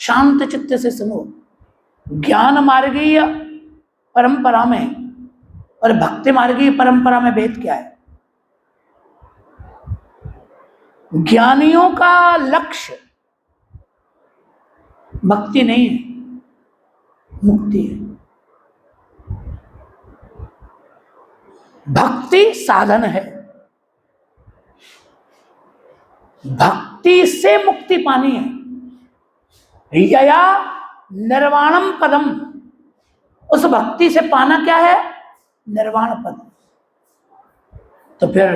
शांत चित्त से सुनो। ज्ञान मार्गीय परंपरा में और भक्ति मार्गीय परंपरा में भेद क्या है? ज्ञानियों का लक्ष्य भक्ति नहीं है, मुक्ति है। भक्ति साधन है, भक्ति से मुक्ति पानी है। यया निर्वाणम पदम, उस भक्ति से पाना क्या है? निर्वाण पद। तो फिर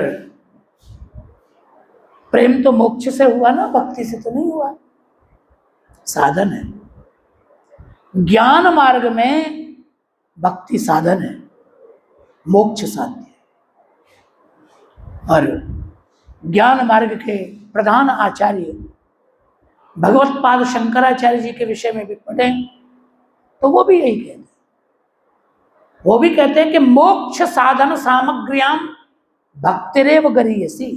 प्रेम तो मोक्ष से हुआ ना, भक्ति से तो नहीं हुआ, साधन है। ज्ञान मार्ग में भक्ति साधन है, मोक्ष साध्य है। और ज्ञान मार्ग के प्रधान आचार्य भगवत पाद शंकराचार्य जी के विषय में भी पढ़ें तो वो भी यही कहते हैं। वो भी कहते हैं कि मोक्ष साधन सामग्र्याम भक्तिरेव गरीयसी।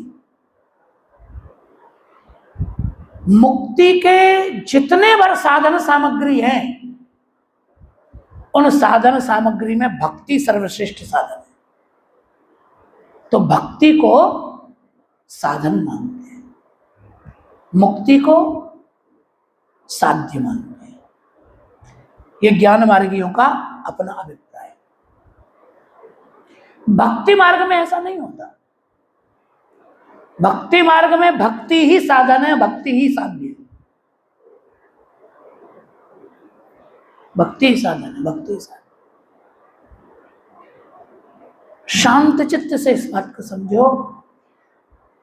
मुक्ति के जितने भर साधन सामग्री हैं, उन साधन सामग्री में भक्ति सर्वश्रेष्ठ साधन है। तो भक्ति को साधन मानते हैं, मुक्ति को साध्य मानते हैं। ये ज्ञान मार्गियों का अपना अभिप्राय है। भक्ति मार्ग में ऐसा नहीं होता। भक्ति मार्ग में भक्ति ही साधन है, भक्ति ही साध्य है। भक्ति ही साधन है, भक्ति ही साधन। शांत चित्त से इस बात को समझो,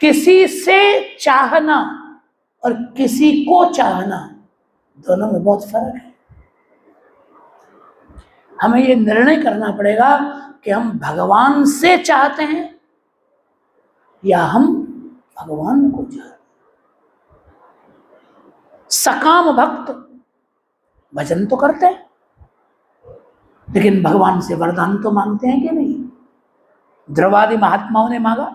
किसी से चाहना और किसी को चाहना दोनों में बहुत फर्क है। हमें ये निर्णय करना पड़ेगा कि हम भगवान से चाहते हैं या हम भगवान को चाहते हैं। सकाम भक्त भजन तो करते हैं, लेकिन भगवान से वरदान तो मांगते हैं कि नहीं? द्रवादि महात्माओं ने मांगा।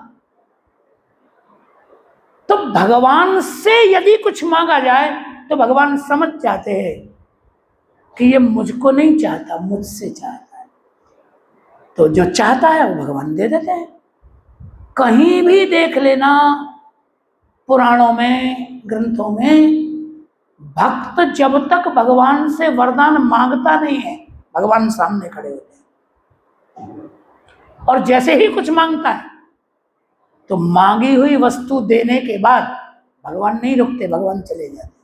तो भगवान से यदि कुछ मांगा जाए तो भगवान समझ जाते हैं कि ये मुझको नहीं चाहता, मुझसे चाहता है। तो जो चाहता है वो भगवान दे देते हैं। कहीं भी देख लेना पुराणों में, ग्रंथों में, भक्त जब तक भगवान से वरदान मांगता नहीं है, भगवान सामने खड़े होते हैं। और जैसे ही कुछ मांगता है तो मांगी हुई वस्तु देने के बाद भगवान नहीं रुकते, भगवान चले जाते।